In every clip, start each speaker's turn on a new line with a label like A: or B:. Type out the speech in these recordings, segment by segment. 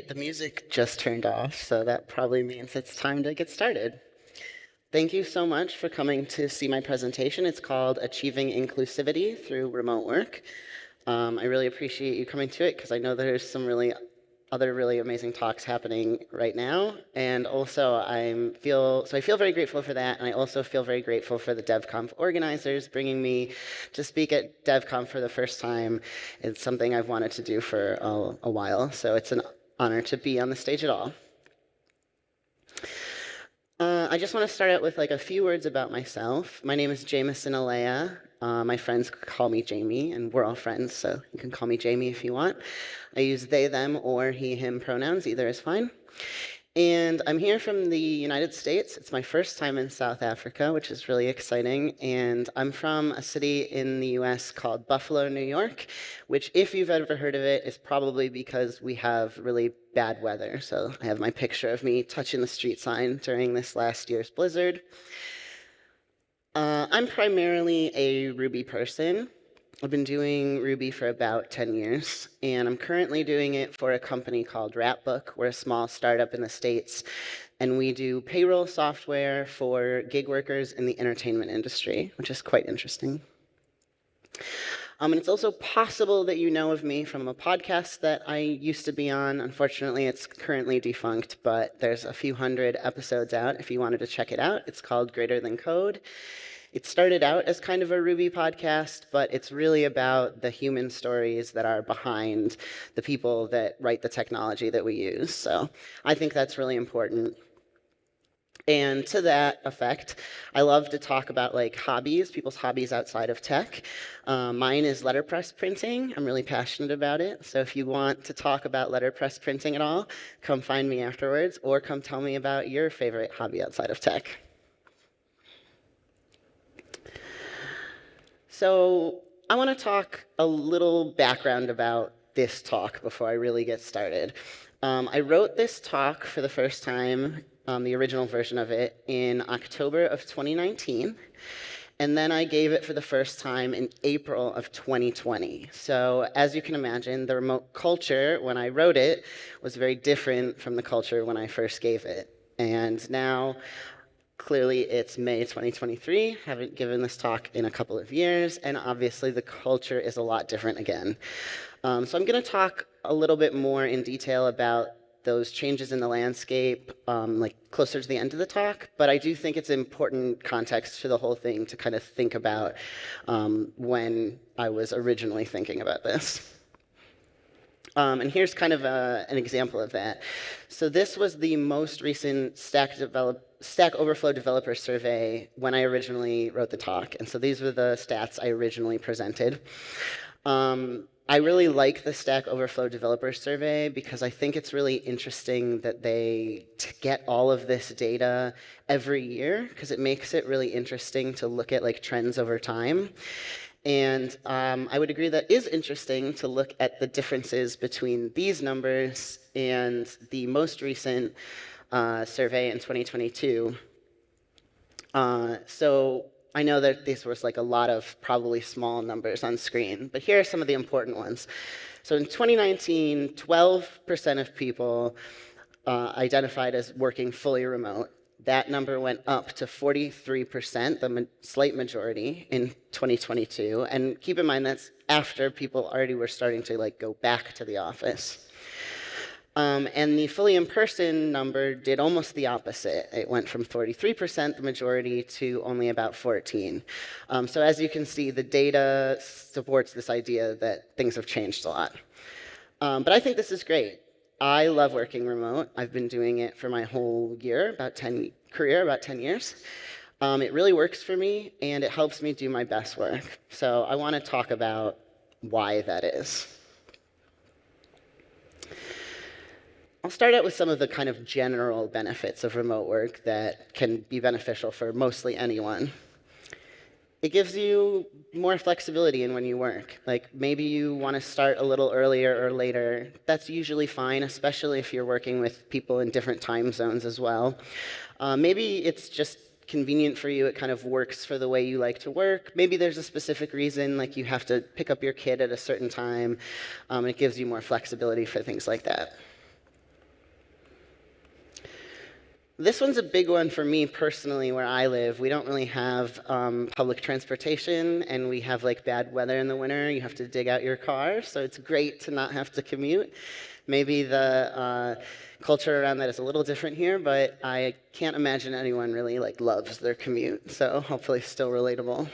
A: Great, the music just turned off, so that probably means it's time to get started. Thank you so much for coming to see my presentation. It's called Achieving Inclusivity Through Remote Work. I really appreciate you coming to it because I know there's some other really amazing talks happening right now, and also I feel very grateful for that, and I also feel very grateful for the DevConf organizers bringing me to speak at DevConf for the first time. It's something I've wanted to do for a while, so it's an honor to be on the stage at all. I just want to start out with a few words about myself. My name is Jameson Alea. My friends call me Jamey, and we're all friends, so you can call me Jamey if you want. I use they, them, or he, him pronouns. Either is fine. And I'm here from the United States. It's my first time in South Africa, which is really exciting. And I'm from a city in the US called Buffalo, New York, which, if you've ever heard of it, is probably because we have really bad weather. So I have my picture of me touching the street sign during this last year's blizzard. I'm primarily a Ruby person. I've been doing Ruby for about 10 years, and I'm currently doing it for a company called Wrapbook. We're a small startup in the States, and we do payroll software for gig workers in the entertainment industry, which is quite interesting. And it's also possible that you know of me from a podcast that I used to be on. Unfortunately, it's currently defunct, but there's a few hundred episodes out if you wanted to check it out. It's called Greater Than Code. It started out as kind of a Ruby podcast, but it's really about the human stories that are behind the people that write the technology that we use. So I think that's really important. And to that effect, I love to talk about hobbies, people's hobbies outside of tech. Mine is letterpress printing. I'm really passionate about it. So if you want to talk about letterpress printing at all, come find me afterwards, or come tell me about your favorite hobby outside of tech. So I want to talk a little background about this talk before I really get started. I wrote this talk for the first time, the original version of it, in October of 2019. And then I gave it for the first time in April of 2020. So as you can imagine, the remote culture when I wrote it was very different from the culture when I first gave it. And now, clearly, it's May 2023. Haven't given this talk in a couple of years, and obviously the culture is a lot different again. So I'm going to talk a little bit more in detail about those changes in the landscape, closer to the end of the talk, but I do think it's important context for the whole thing to kind of think about when I was originally thinking about this. And here's kind of an example of that. So this was the most recent Stack Overflow developer survey when I originally wrote the talk. And so these were the stats I originally presented. I really like the Stack Overflow developer survey because I think it's really interesting that they get all of this data every year, because it makes it really interesting to look at trends over time. And I would agree that is interesting to look at the differences between these numbers and the most recent survey in 2022. So I know that this was a lot of probably small numbers on screen, but here are some of the important ones. So in 2019, 12% of people identified as working fully remote. That number went up to 43%, the slight majority, in 2022. And keep in mind, that's after people already were starting to go back to the office. And the fully in-person number did almost the opposite. It went from 43%, the majority, to only about 14%. So as you can see, the data supports this idea that things have changed a lot. But I think this is great. I love working remote. I've been doing it for my whole about 10 years. It really works for me, and it helps me do my best work. So I want to talk about why that is. I'll start out with some of the kind of general benefits of remote work that can be beneficial for mostly anyone. It gives you more flexibility in when you work. Maybe you want to start a little earlier or later. That's usually fine, especially if you're working with people in different time zones as well. Maybe it's just convenient for you. It kind of works for the way you like to work. Maybe there's a specific reason, you have to pick up your kid at a certain time. It gives you more flexibility for things like that. This one's a big one for me personally where I live. We don't really have public transportation, and we have like bad weather in the winter. You have to dig out your car, so it's great to not have to commute. Maybe the culture around that is a little different here, but I can't imagine anyone really like loves their commute, so hopefully still relatable.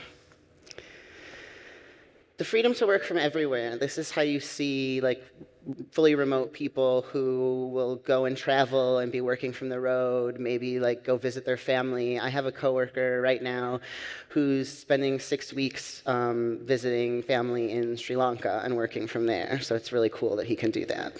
A: The freedom to work from everywhere. This is how you see like fully remote people who will go and travel and be working from the road, maybe like go visit their family. I have a coworker right now who's spending 6 weeks visiting family in Sri Lanka and working from there. So it's really cool that he can do that.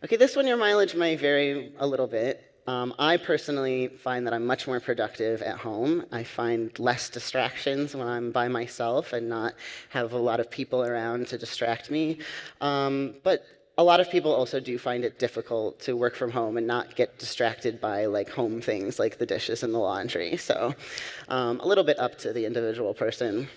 A: Okay, this one, your mileage may vary a little bit. I personally find that I'm much more productive at home. I find less distractions when I'm by myself and not have a lot of people around to distract me. But a lot of people also do find it difficult to work from home and not get distracted by like home things like the dishes and the laundry. So a little bit up to the individual person.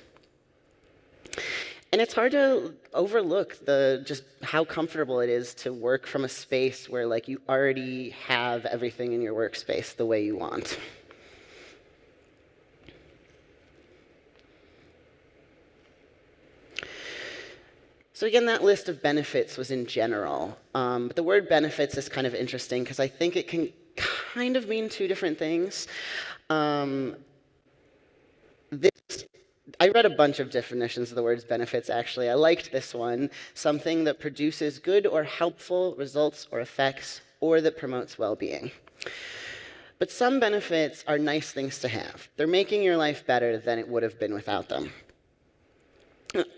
A: And it's hard to overlook just how comfortable it is to work from a space where like you already have everything in your workspace the way you want. So again, that list of benefits was in general. But the word benefits is kind of interesting because I think it can kind of mean two different things. I read a bunch of definitions of the words benefits, actually. I liked this one. Something that produces good or helpful results or effects, or that promotes well-being. But some benefits are nice things to have. They're making your life better than it would have been without them.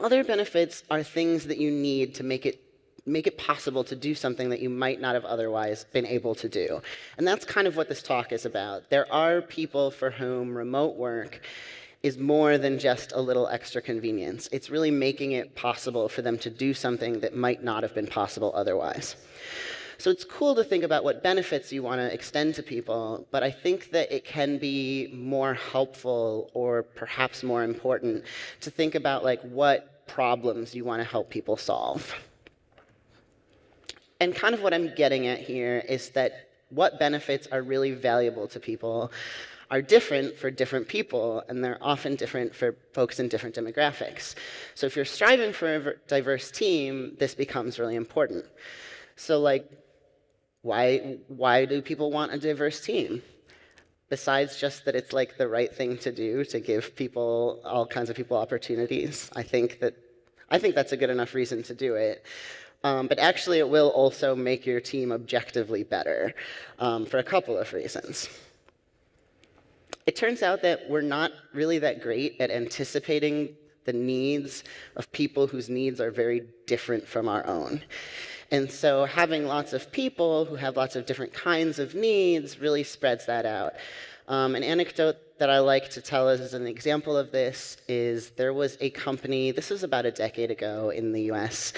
A: Other benefits are things that you need to make it possible to do something that you might not have otherwise been able to do. And that's kind of what this talk is about. There are people for whom remote work is more than just a little extra convenience. It's really making it possible for them to do something that might not have been possible otherwise. So it's cool to think about what benefits you want to extend to people, but I think that it can be more helpful or perhaps more important to think about like what problems you want to help people solve. And kind of what I'm getting at here is that what benefits are really valuable to people are different for different people, and they're often different for folks in different demographics. So if you're striving for a diverse team, this becomes really important. So like, why do people want a diverse team? Besides just that it's like the right thing to do to give people, all kinds of people, opportunities. I think that's a good enough reason to do it. But actually it will also make your team objectively better for a couple of reasons. It turns out that we're not really that great at anticipating the needs of people whose needs are very different from our own. And so having lots of people who have lots of different kinds of needs really spreads that out. An anecdote that I like to tell as an example of this is there was a company, this was about a decade ago in the US,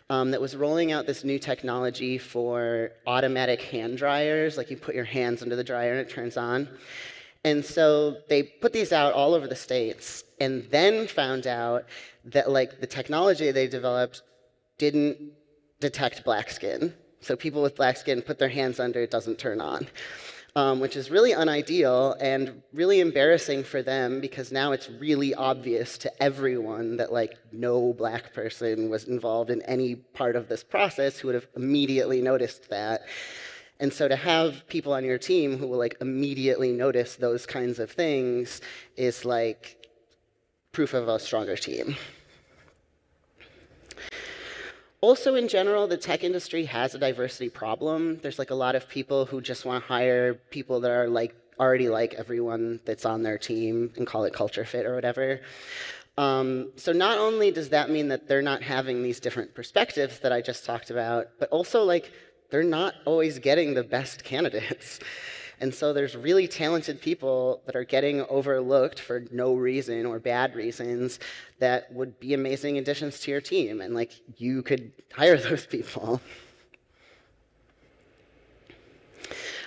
A: that was rolling out this new technology for automatic hand dryers, like you put your hands under the dryer and it turns on. And so they put these out all over the States and then found out that like the technology they developed didn't detect black skin. So people with black skin put their hands under, it doesn't turn on, which is really unideal and really embarrassing for them because now it's really obvious to everyone that like no black person was involved in any part of this process who would have immediately noticed that. And so to have people on your team who will like immediately notice those kinds of things is like proof of a stronger team. Also, in general, the tech industry has a diversity problem. There's like a lot of people who just want to hire people that are like already like everyone that's on their team and call it culture fit or whatever. So not only does that mean that they're not having these different perspectives that I just talked about, but also like they're not always getting the best candidates. And so there's really talented people that are getting overlooked for no reason or bad reasons that would be amazing additions to your team. And like you could hire those people.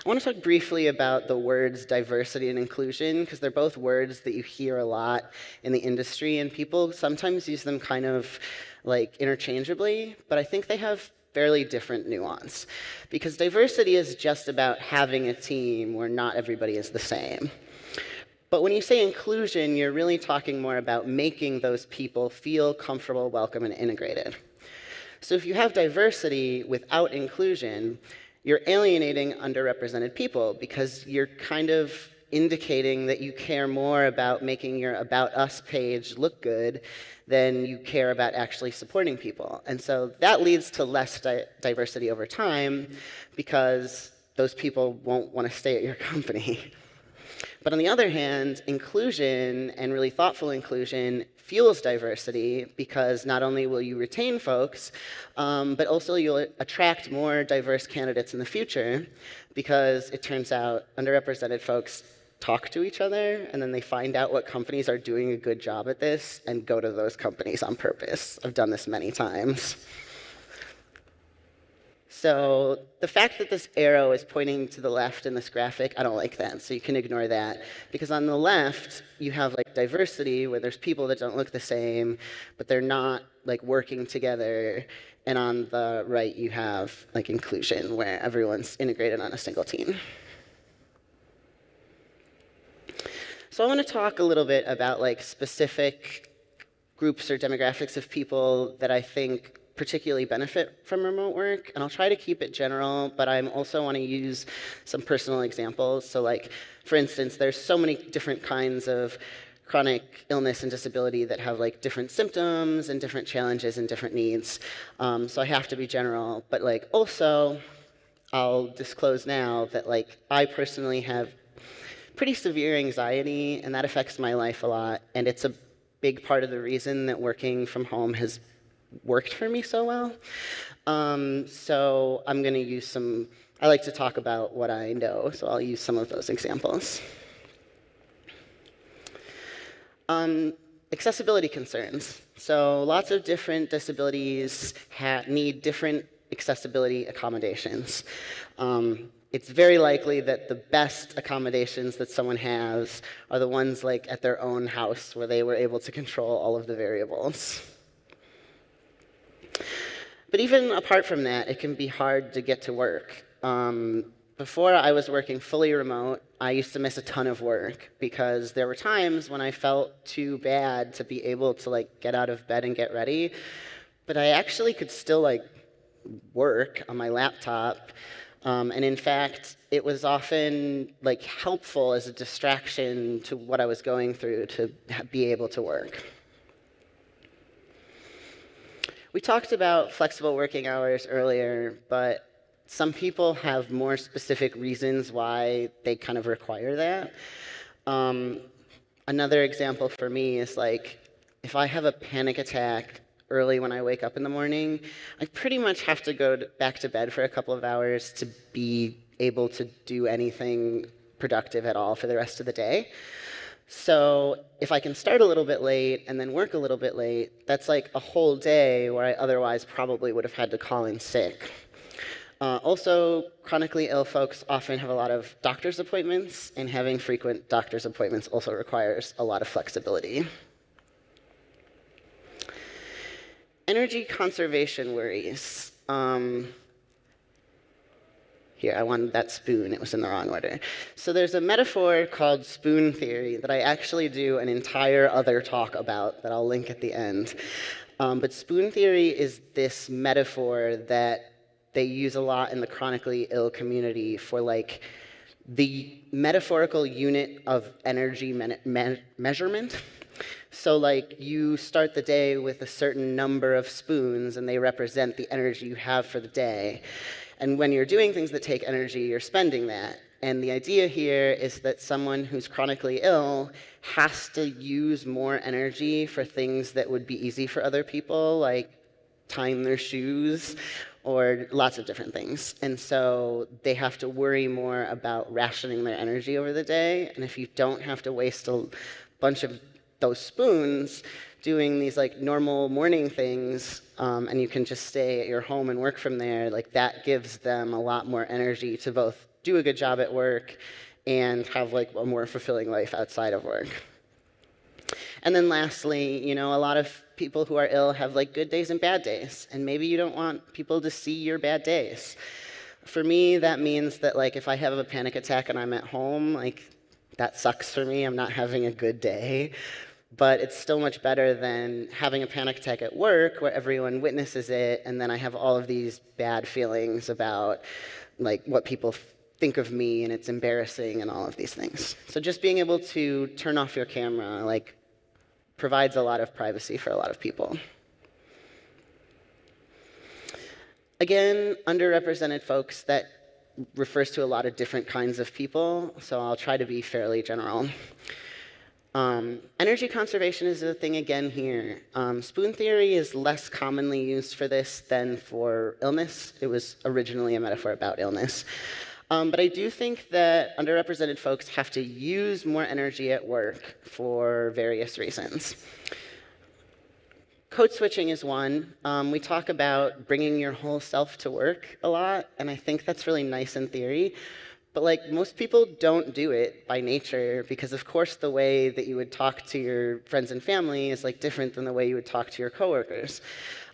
A: I want to talk briefly about the words diversity and inclusion, because they're both words that you hear a lot in the industry, and people sometimes use them kind of like interchangeably, but I think they have fairly different nuance. Because diversity is just about having a team where not everybody is the same. But when you say inclusion, you're really talking more about making those people feel comfortable, welcome, and integrated. So if you have diversity without inclusion, you're alienating underrepresented people because you're kind of indicating that you care more about making your About Us page look good than you care about actually supporting people. And so that leads to less diversity over time because those people won't want to stay at your company. But on the other hand, inclusion, and really thoughtful inclusion, fuels diversity because not only will you retain folks, but also you'll attract more diverse candidates in the future because it turns out underrepresented folks talk to each other, and then they find out what companies are doing a good job at this and go to those companies on purpose. I've done this many times. So the fact that this arrow is pointing to the left in this graphic, I don't like that, so you can ignore that. Because on the left, you have like diversity, where there's people that don't look the same, but they're not like working together. And on the right, you have like inclusion, where everyone's integrated on a single team. So I want to talk a little bit about like specific groups or demographics of people that I think particularly benefit from remote work, and I'll try to keep it general, but I also want to use some personal examples. So like, for instance, there's so many different kinds of chronic illness and disability that have like different symptoms and different challenges and different needs. So I have to be general, but like also, I'll disclose now that like I personally have pretty severe anxiety, and that affects my life a lot, and it's a big part of the reason that working from home has worked for me so well. So I'm going to use some, I like to talk about what I know, so I'll use some of those examples. Accessibility concerns. So lots of different disabilities need different accessibility accommodations. It's very likely that the best accommodations that someone has are the ones like at their own house where they were able to control all of the variables. But even apart from that, it can be hard to get to work. Before I was working fully remote, I used to miss a ton of work because there were times when I felt too bad to be able to like get out of bed and get ready, but I actually could still like work on my laptop. And in fact, it was often like helpful as a distraction to what I was going through to be able to work. We talked about flexible working hours earlier, but some people have more specific reasons why they kind of require that. Another example for me is like, if I have a panic attack early when I wake up in the morning, I pretty much have to go back to bed for a couple of hours to be able to do anything productive at all for the rest of the day. So if I can start a little bit late and then work a little bit late, that's like a whole day where I otherwise probably would have had to call in sick. Also, chronically ill folks often have a lot of doctor's appointments, and having frequent doctor's appointments also requires a lot of flexibility. Energy conservation worries. Here, I wanted that spoon. It was in the wrong order. So there's a metaphor called spoon theory that I actually do an entire other talk about that I'll link at the end. But spoon theory is this metaphor that they use a lot in the chronically ill community for like the metaphorical unit of energy measurement. So like you start the day with a certain number of spoons and they represent the energy you have for the day. And when you're doing things that take energy, you're spending that. And the idea here is that someone who's chronically ill has to use more energy for things that would be easy for other people, like tying their shoes or lots of different things. And so they have to worry more about rationing their energy over the day. And if you don't have to waste a bunch of those spoons doing these like normal morning things, and you can just stay at your home and work from there, like that gives them a lot more energy to both do a good job at work and have like a more fulfilling life outside of work. And then lastly, a lot of people who are ill have like good days and bad days, and maybe you don't want people to see your bad days. For me, that means that like if I have a panic attack and I'm at home, like that sucks for me. I'm not having a good day. But it's still much better than having a panic attack at work where everyone witnesses it, and then I have all of these bad feelings about like what people think of me, and it's embarrassing and all of these things. So just being able to turn off your camera like provides a lot of privacy for a lot of people. Again, underrepresented folks, that refers to a lot of different kinds of people, so I'll try to be fairly general. Energy conservation is a thing again here. Spoon theory is less commonly used for this than for illness. It was originally a metaphor about illness. But I do think that underrepresented folks have to use more energy at work for various reasons. Code switching is one. We talk about bringing your whole self to work a lot, and I think that's really nice in theory. But like most people don't do it by nature, because of course the way that you would talk to your friends and family is like different than the way you would talk to your coworkers.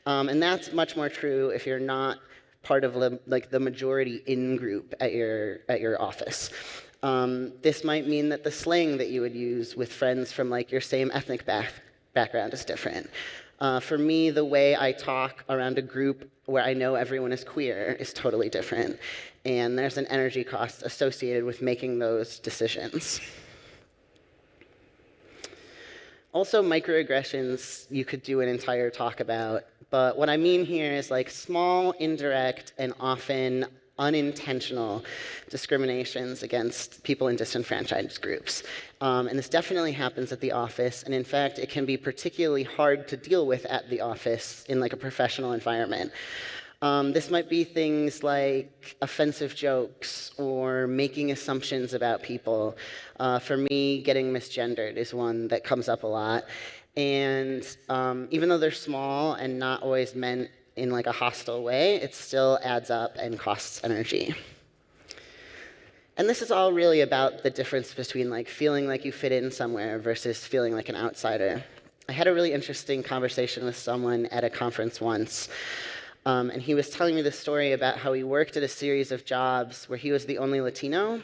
A: And that's much more true if you're not part of the majority in group at your office. This might mean that the slang that you would use with friends from like your same ethnic background is different. For me, the way I talk around a group where I know everyone is queer is totally different. And there's an energy cost associated with making those decisions. Also, microaggressions you could do an entire talk about. But what I mean here is like small, indirect, and often unintentional discriminations against people in disenfranchised groups. And this definitely happens at the office, and in fact, it can be particularly hard to deal with at the office in like a professional environment. This might be things like offensive jokes or making assumptions about people. For me, getting misgendered is one that comes up a lot. And even though they're small and not always meant in like a hostile way, it still adds up and costs energy. And this is all really about the difference between like feeling like you fit in somewhere versus feeling like an outsider. I had a really interesting conversation with someone at a conference once, and he was telling me this story about how he worked at a series of jobs where he was the only Latino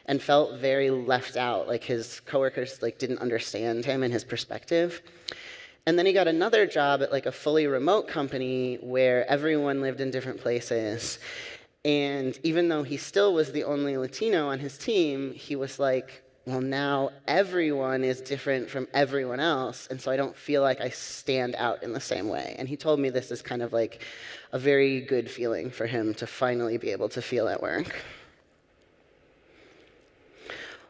A: and felt very left out, like his coworkers like didn't understand him and his perspective. And then he got another job at like a fully remote company where everyone lived in different places. And even though he still was the only Latino on his team, he was like, well, now everyone is different from everyone else, and so I don't feel like I stand out in the same way. And he told me this is kind of like a very good feeling for him to finally be able to feel at work.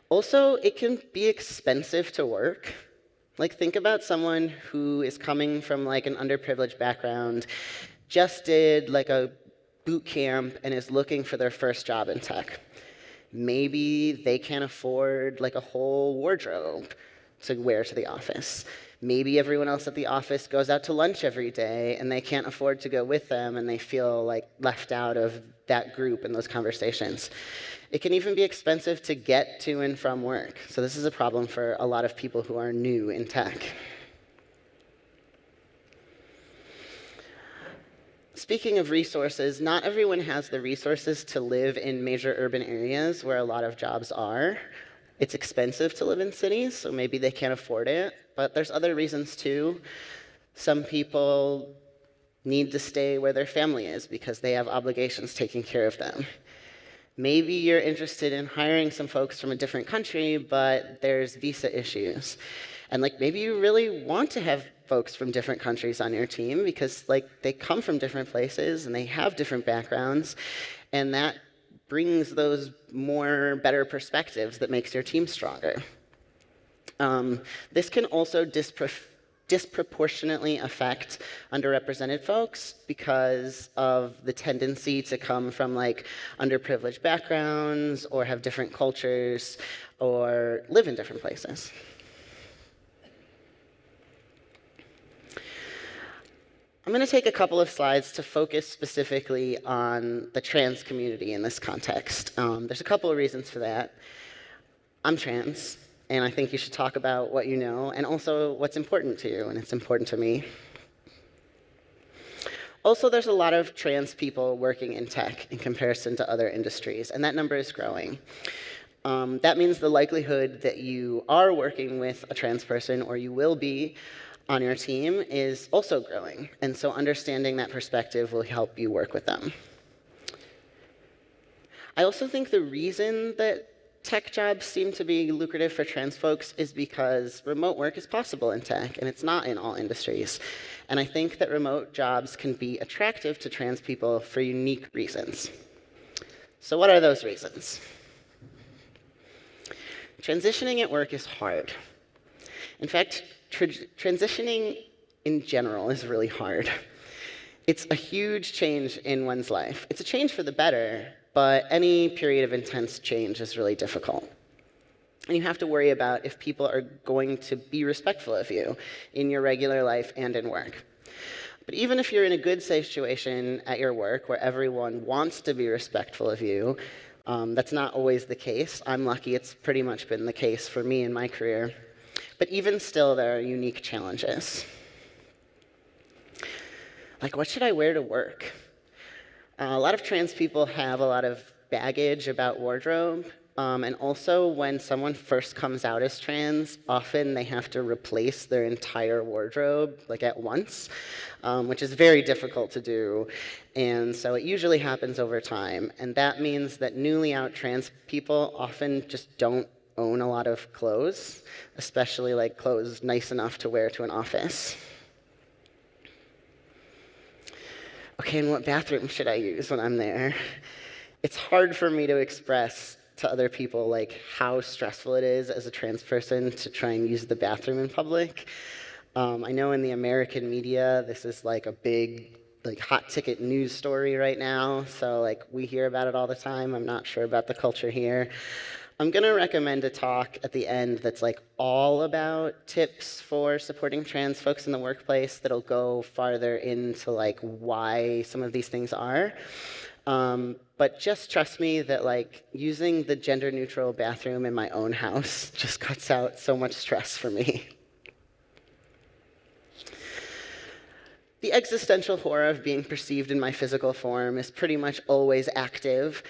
A: Also, it can be expensive to work. Like, think about someone who is coming from like an underprivileged background, just did like a boot camp and is looking for their first job in tech. Maybe they can't afford like a whole wardrobe to wear to the office. Maybe everyone else at the office goes out to lunch every day and they can't afford to go with them, and they feel like left out of that group and those conversations. It can even be expensive to get to and from work. So this is a problem for a lot of people who are new in tech. Speaking of resources, not everyone has the resources to live in major urban areas where a lot of jobs are. It's expensive to live in cities, so maybe they can't afford it. But there's other reasons too. Some people need to stay where their family is because they have obligations taking care of them. Maybe you're interested in hiring some folks from a different country, but there's visa issues. And like maybe you really want to have folks from different countries on your team because like they come from different places and they have different backgrounds, and that brings those better perspectives that makes your team stronger. This can also disproportionately affect underrepresented folks because of the tendency to come from like underprivileged backgrounds or have different cultures or live in different places. I'm going to take a couple of slides to focus specifically on the trans community in this context. There's a couple of reasons for that. I'm trans. And I think you should talk about what you know and also what's important to you, and it's important to me. Also, there's a lot of trans people working in tech in comparison to other industries, and that number is growing. That means the likelihood that you are working with a trans person, or you will be on your team, is also growing. And so understanding that perspective will help you work with them. I also think the reason that tech jobs seem to be lucrative for trans folks is because remote work is possible in tech, and it's not in all industries. And I think that remote jobs can be attractive to trans people for unique reasons. So what are those reasons? Transitioning at work is hard. In fact, transitioning in general is really hard. It's a huge change in one's life. It's a change for the better, but any period of intense change is really difficult. And you have to worry about if people are going to be respectful of you in your regular life and in work. But even if you're in a good situation at your work where everyone wants to be respectful of you, that's not always the case. I'm lucky it's pretty much been the case for me in my career. But even still, there are unique challenges. Like, what should I wear to work? A lot of trans people have a lot of baggage about wardrobe. And also, when someone first comes out as trans, often they have to replace their entire wardrobe, like at once, which is very difficult to do. And so it usually happens over time. And that means that newly out trans people often just don't own a lot of clothes, especially like clothes nice enough to wear to an office. Okay, and what bathroom should I use when I'm there? It's hard for me to express to other people like how stressful it is as a trans person to try and use the bathroom in public. I know in the American media, this is like a big like hot ticket news story right now, so like we hear about it all the time. I'm not sure about the culture here. I'm going to recommend a talk at the end that's like all about tips for supporting trans folks in the workplace that'll go farther into like why some of these things are. But just trust me that like using the gender-neutral bathroom in my own house just cuts out so much stress for me. The existential horror of being perceived in my physical form is pretty much always active.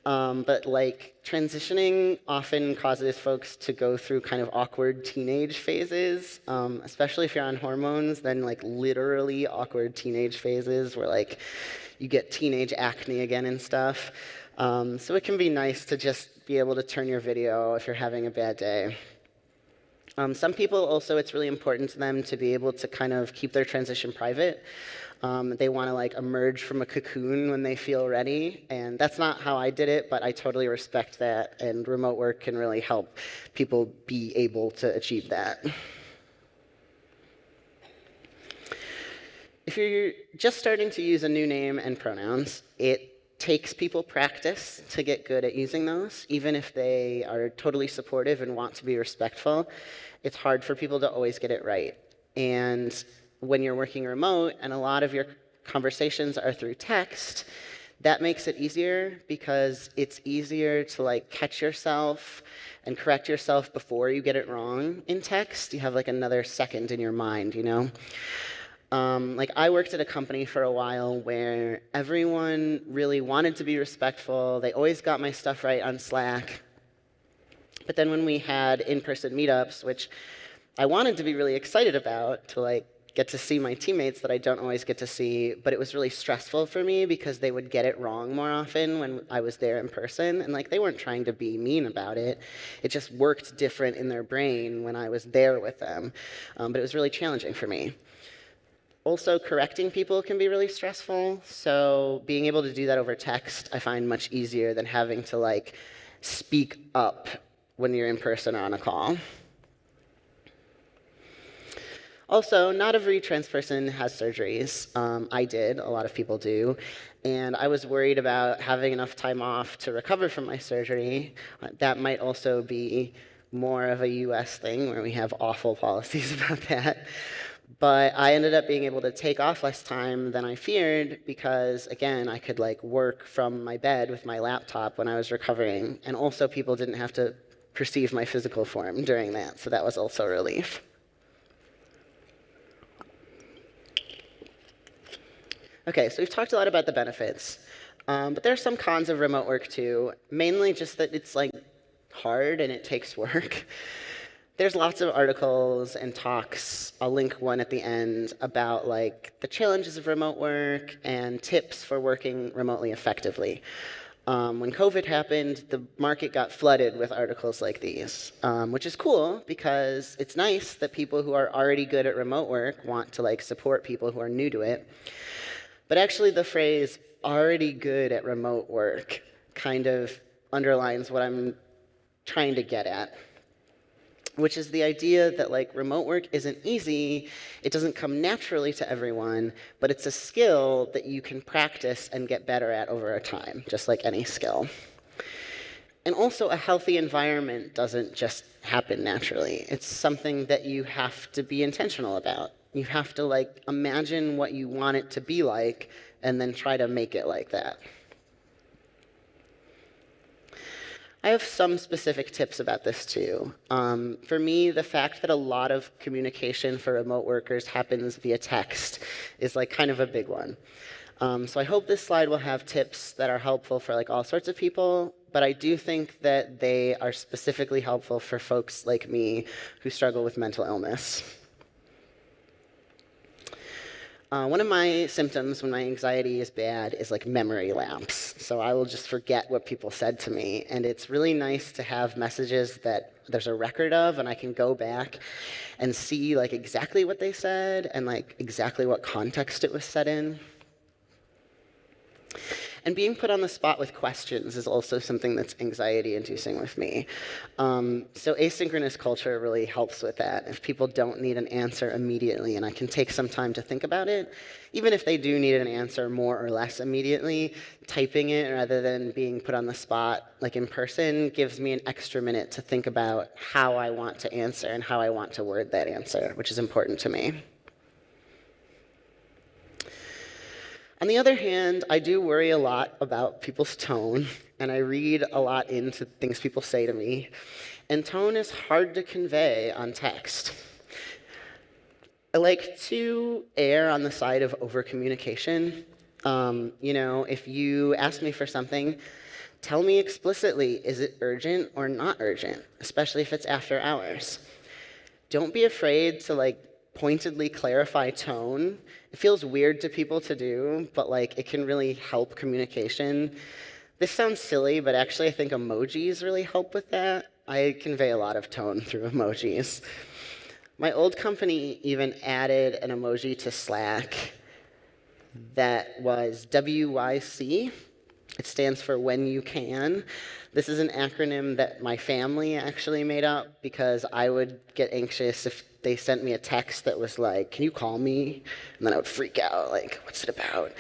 A: But like transitioning often causes folks to go through kind of awkward teenage phases, especially if you're on hormones, then like literally awkward teenage phases where like you get teenage acne again and stuff. So it can be nice to just be able to turn your video if you're having a bad day. Some people also, it's really important to them to be able to kind of keep their transition private. They want to like emerge from a cocoon when they feel ready, and that's not how I did it, but I totally respect that, and remote work can really help people be able to achieve that. If you're just starting to use a new name and pronouns, it takes people practice to get good at using those. Even if they are totally supportive and want to be respectful, it's hard for people to always get it right. And when you're working remote and a lot of your conversations are through text, that makes it easier because it's easier to like catch yourself and correct yourself before you get it wrong in text. You have like another second in your mind, you know? Like I worked at a company for a while where everyone really wanted to be respectful. They always got my stuff right on Slack. But then when we had in-person meetups, which I wanted to be really excited about to like get to see my teammates that I don't always get to see, but it was really stressful for me because they would get it wrong more often when I was there in person, and like they weren't trying to be mean about it. It just worked different in their brain when I was there with them, but it was really challenging for me. Also, correcting people can be really stressful, so being able to do that over text I find much easier than having to like speak up when you're in person or on a call. Also, not every trans person has surgeries. I did, a lot of people do, and I was worried about having enough time off to recover from my surgery. That might also be more of a US thing where we have awful policies about that. But I ended up being able to take off less time than I feared because, again, I could like work from my bed with my laptop when I was recovering. And also people didn't have to perceive my physical form during that, so that was also a relief. Okay, so we've talked a lot about the benefits, but there are some cons of remote work too, mainly just that it's like hard and it takes work. There's lots of articles and talks, I'll link one at the end, about like the challenges of remote work and tips for working remotely effectively. When COVID happened, the market got flooded with articles like these, which is cool because it's nice that people who are already good at remote work want to like support people who are new to it. But actually the phrase already good at remote work kind of underlines what I'm trying to get at, which is the idea that like remote work isn't easy, it doesn't come naturally to everyone, but it's a skill that you can practice and get better at over time, just like any skill. And also a healthy environment doesn't just happen naturally. It's something that you have to be intentional about. You have to like imagine what you want it to be like and then try to make it like that. I have some specific tips about this too. For me, the fact that a lot of communication for remote workers happens via text is like kind of a big one. So I hope this slide will have tips that are helpful for like all sorts of people, but I do think that they are specifically helpful for folks like me who struggle with mental illness. One of my symptoms when my anxiety is bad is like memory lapse. So I will just forget what people said to me. And it's really nice to have messages that there's a record of and I can go back and see like exactly what they said and like exactly what context it was said in. And being put on the spot with questions is also something that's anxiety-inducing with me. So asynchronous culture really helps with that. If people don't need an answer immediately and I can take some time to think about it, even if they do need an answer more or less immediately, typing it rather than being put on the spot like in person gives me an extra minute to think about how I want to answer and how I want to word that answer, which is important to me. On the other hand, I do worry a lot about people's tone, and I read a lot into things people say to me, and tone is hard to convey on text. I like to err on the side of over-communication. If you ask me for something, tell me explicitly, is it urgent or not urgent, especially if it's after hours. Don't be afraid to pointedly clarify tone. It feels weird to people to do, but it can really help communication. This sounds silly, but actually I think emojis really help with that. I convey a lot of tone through emojis. My old company even added an emoji to Slack that was WYC. It stands for when you can. This is an acronym that my family actually made up because I would get anxious if they sent me a text that was like, can you call me? And then I would freak out, what's it about?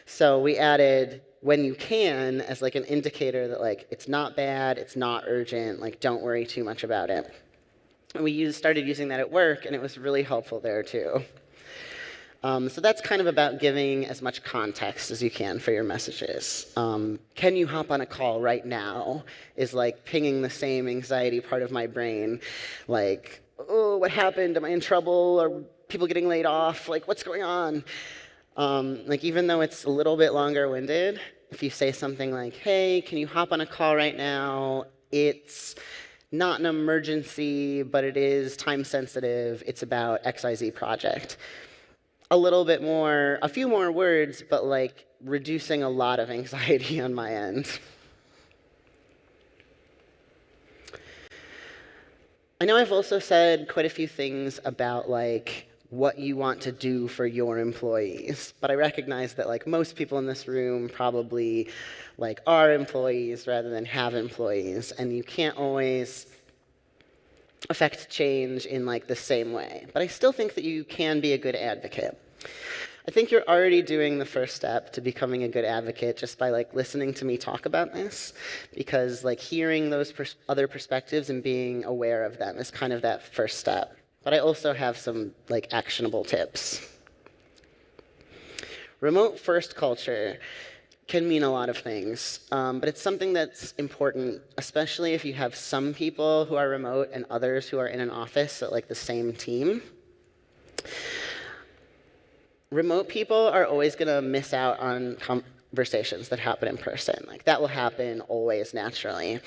A: So we added when you can as an indicator that it's not bad, it's not urgent, don't worry too much about it. And we started using that at work, and it was really helpful there too. So that's kind of about giving as much context as you can for your messages. Can you hop on a call right now is pinging the same anxiety part of my brain. Oh, what happened? Am I in trouble? Are people getting laid off? What's going on? Even though it's a little bit longer-winded, if you say something like, hey, can you hop on a call right now? It's not an emergency, but it is time-sensitive. It's about XYZ project. A few more words, but reducing a lot of anxiety on my end. I know I've also said quite a few things about what you want to do for your employees, but I recognize that most people in this room probably are employees rather than have employees, and you can't always affect change in the same way. But I still think that you can be a good advocate. I think you're already doing the first step to becoming a good advocate just by listening to me talk about this, because hearing those other perspectives and being aware of them is kind of that first step. But I also have some actionable tips. Remote first culture can mean a lot of things, but it's something that's important, especially if you have some people who are remote and others who are in an office at like the same team. Remote people are always going to miss out on conversations that happen in person. Like that will happen always naturally.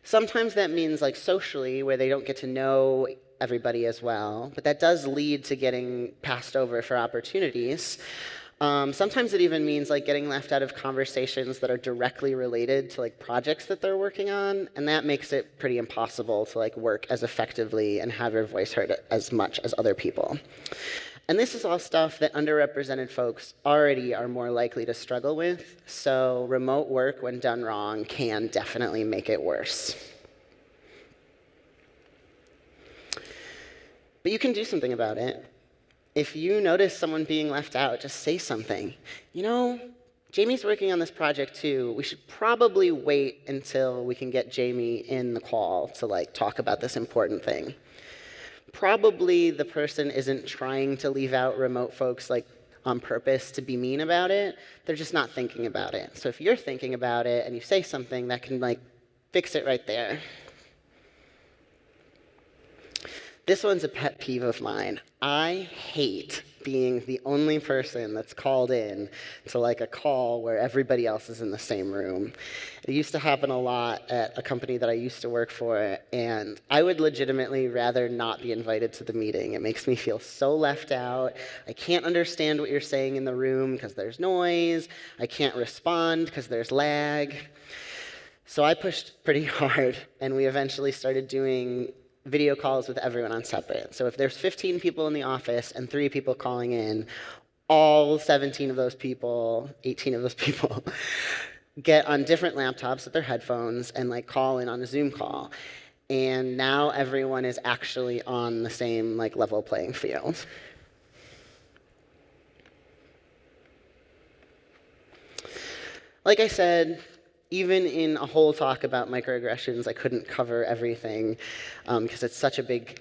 A: Sometimes that means like socially, where they don't get to know everybody as well, but that does lead to getting passed over for opportunities. Sometimes it even means like getting left out of conversations that are directly related to like projects that they're working on, and that makes it pretty impossible to like work as effectively and have your voice heard as much as other people. And this is all stuff that underrepresented folks already are more likely to struggle with, so remote work, when done wrong, can definitely make it worse. But you can do something about it. If you notice someone being left out, just say something. You know, Jamey's working on this project too. We should probably wait until we can get Jamey in the call to like talk about this important thing. Probably the person isn't trying to leave out remote folks like on purpose to be mean about it. They're just not thinking about it. So if you're thinking about it and you say something, that can like fix it right there. This one's a pet peeve of mine. I hate being the only person that's called in to like a call where everybody else is in the same room. It used to happen a lot at a company that I used to work for, and I would legitimately rather not be invited to the meeting. It makes me feel so left out. I can't understand what you're saying in the room because there's noise. I can't respond because there's lag. So I pushed pretty hard, and we eventually started doing video calls with everyone on separate. So if there's 15 people in the office and 3 people calling in, all 17 of those people, 18 of those people, get on different laptops with their headphones and like call in on a Zoom call. And now everyone is actually on the same like level playing field. Like I said, even in a whole talk about microaggressions, I couldn't cover everything because it's such a big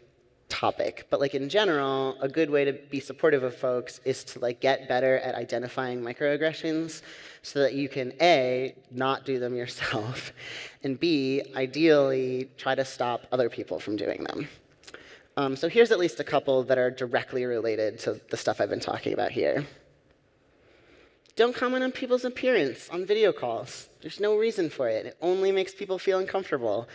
A: topic. But like in general, a good way to be supportive of folks is to like get better at identifying microaggressions so that you can A, not do them yourself, and B, ideally try to stop other people from doing them. So here's at least a couple that are directly related to the stuff I've been talking about here. Don't comment on people's appearance on video calls. There's no reason for it. It only makes people feel uncomfortable.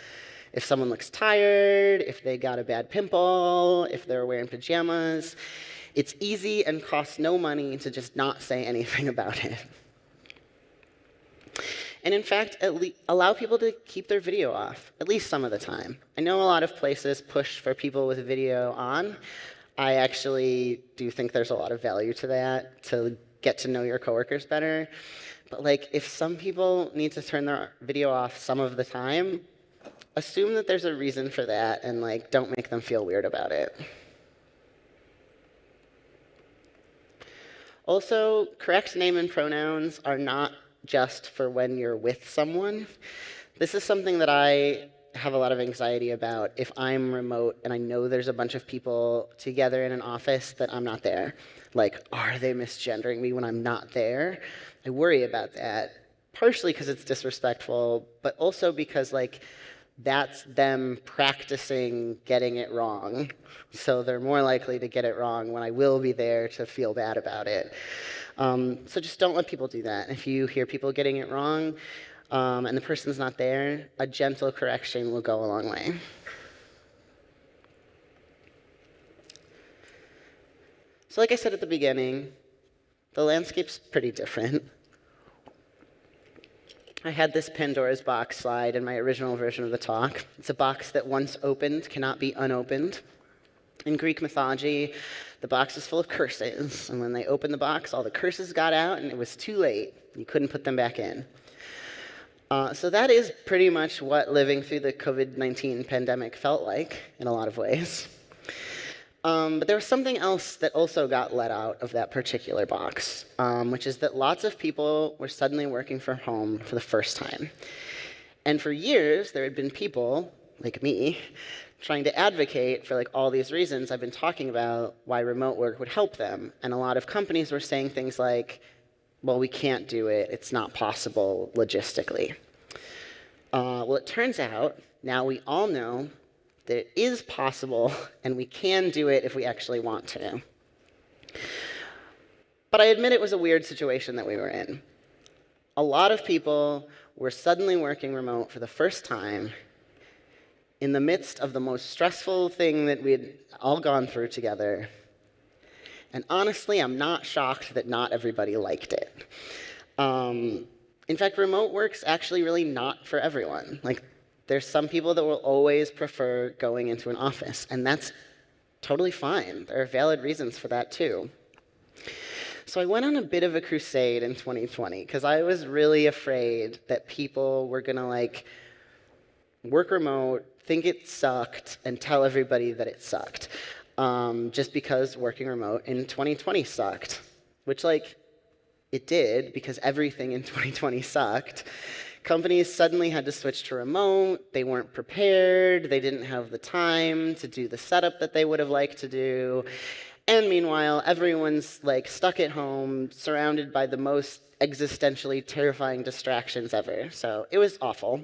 A: If someone looks tired, if they got a bad pimple, if they're wearing pajamas, it's easy and costs no money to just not say anything about it. And in fact, allow people to keep their video off, at least some of the time. I know a lot of places push for people with video on. I actually do think there's a lot of value to that, to get to know your coworkers better. But like, if some people need to turn their video off some of the time, assume that there's a reason for that and like, don't make them feel weird about it. Also, correct name and pronouns are not just for when you're with someone. This is something that I have a lot of anxiety about if I'm remote and I know there's a bunch of people together in an office that I'm not there. Like, are they misgendering me when I'm not there? I worry about that, partially because it's disrespectful, but also because like that's them practicing getting it wrong. So they're more likely to get it wrong when I will be there to feel bad about it. So just don't let people do that. If you hear people getting it wrong and the person's not there, a gentle correction will go a long way. So like I said at the beginning, the landscape's pretty different. I had this Pandora's box slide in my original version of the talk. It's a box that once opened cannot be unopened. In Greek mythology, the box is full of curses, and when they opened the box, all the curses got out, and it was too late. You couldn't put them back in. So that is pretty much what living through the COVID-19 pandemic felt like in a lot of ways. But there was something else that also got let out of that particular box, which is that lots of people were suddenly working from home for the first time. And for years, there had been people, like me, trying to advocate for like all these reasons I've been talking about why remote work would help them. And a lot of companies were saying things like, well, we can't do it. It's not possible logistically. Well, it turns out now we all know that it is possible and we can do it if we actually want to. But I admit it was a weird situation that we were in. A lot of people were suddenly working remote for the first time in the midst of the most stressful thing that we had all gone through together. And honestly, I'm not shocked that not everybody liked it. In fact, remote work's actually really not for everyone. Like, there's some people that will always prefer going into an office, and that's totally fine. There are valid reasons for that too. So I went on a bit of a crusade in 2020 because I was really afraid that people were gonna work remote, think it sucked, and tell everybody that it sucked. Just because working remote in 2020 sucked, which it did because everything in 2020 sucked. Companies suddenly had to switch to remote. They weren't prepared. They didn't have the time to do the setup that they would have liked to do. And meanwhile, everyone's stuck at home, surrounded by the most existentially terrifying distractions ever. So it was awful.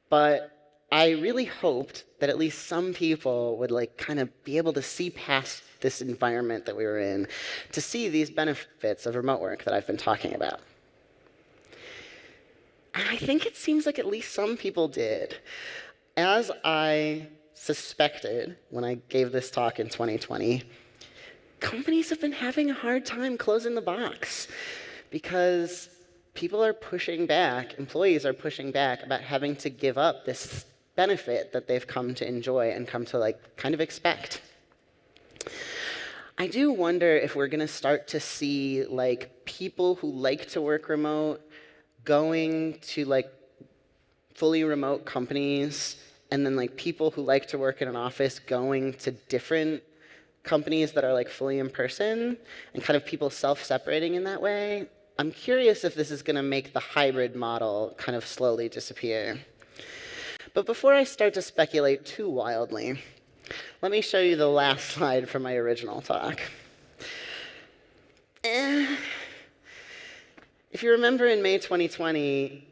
A: But I really hoped that at least some people would kind of be able to see past this environment that we were in, to see these benefits of remote work that I've been talking about. And I think it seems like at least some people did. As I suspected when I gave this talk in 2020, companies have been having a hard time closing the box because people are pushing back, employees are pushing back about having to give up this benefit that they've come to enjoy and come to kind of expect. I do wonder if we're going to start to see people who like to work remote going to fully remote companies, and then people who like to work in an office going to different companies that are fully in person, and kind of people self-separating in that way. I'm curious if this is going to make the hybrid model kind of slowly disappear. But before I start to speculate too wildly, let me show you the last slide from my original talk. If you remember in May 2020,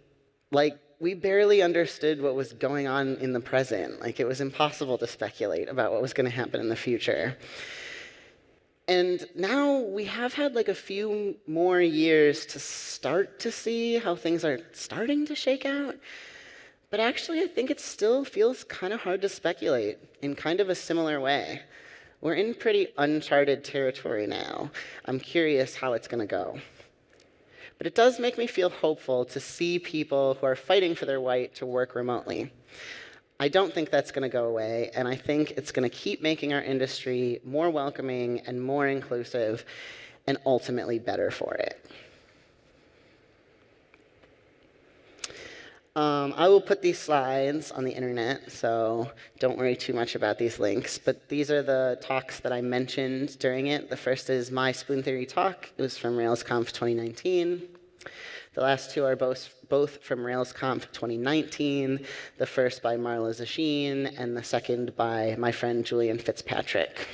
A: we barely understood what was going on in the present. It was impossible to speculate about what was going to happen in the future. And now we have had a few more years to start to see how things are starting to shake out. But actually, I think it still feels kind of hard to speculate in kind of a similar way. We're in pretty uncharted territory now. I'm curious how it's going to go. But it does make me feel hopeful to see people who are fighting for their right to work remotely. I don't think that's going to go away, and I think it's going to keep making our industry more welcoming and more inclusive, and ultimately better for it. I will put these slides on the internet, so don't worry too much about these links. But these are the talks that I mentioned during it. The first is my Spoon Theory talk. It was from RailsConf 2019. The last two are both from RailsConf 2019. The first by Marla Zasheen, and the second by my friend Julian Fitzpatrick.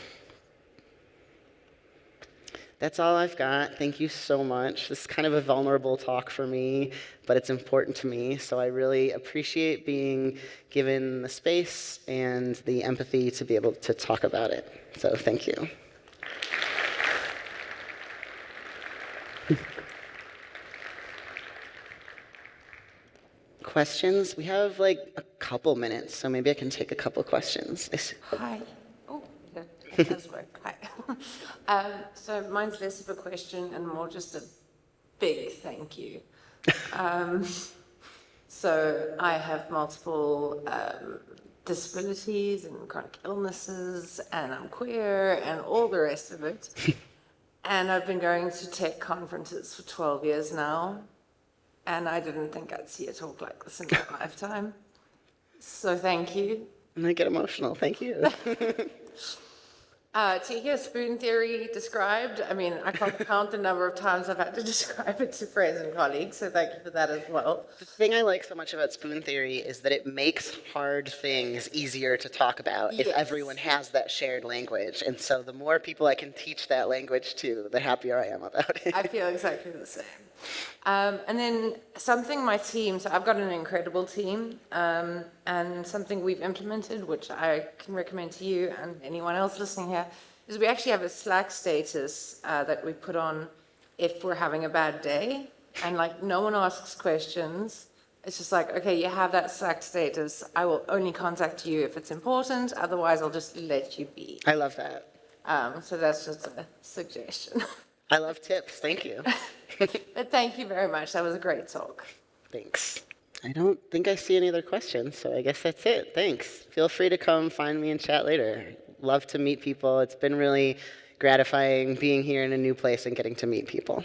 A: That's all I've got. Thank you so much. This is kind of a vulnerable talk for me, but it's important to me. So I really appreciate being given the space and the empathy to be able to talk about it. So thank you. Questions? We have a couple minutes, so maybe I can take a couple questions.
B: Hi. Oh, that does work. Hi. So mine's less of a question and more just a big thank you. So I have multiple disabilities and chronic illnesses, and I'm queer and all the rest of it. And I've been going to tech conferences for 12 years now, and I didn't think I'd see a talk like this in my lifetime. So thank you.
A: And I get emotional. Thank you.
B: To hear spoon theory described, I mean, I can't count the number of times I've had to describe it to friends and colleagues, so thank you for that as well.
A: The thing I like so much about spoon theory is that it makes hard things easier to talk about if
B: Yes.
A: everyone has that shared language. And so the more people I can teach that language to, the happier I am about it.
B: I feel exactly the same. And then something my team, so I've got an incredible team, and something we've implemented, which I can recommend to you and anyone else listening here, is we actually have a Slack status that we put on if we're having a bad day, and like no one asks questions. It's just like, okay, you have that Slack status. I will only contact you if it's important. Otherwise, I'll just let you be.
A: I love that.
B: So that's just a suggestion.
A: I love tips. Thank you.
B: But thank you very much. That was a great talk.
A: Thanks. I don't think I see any other questions, so I guess that's it. Thanks. Feel free to come find me and chat later. Love to meet people. It's been really gratifying being here in a new place and getting to meet people.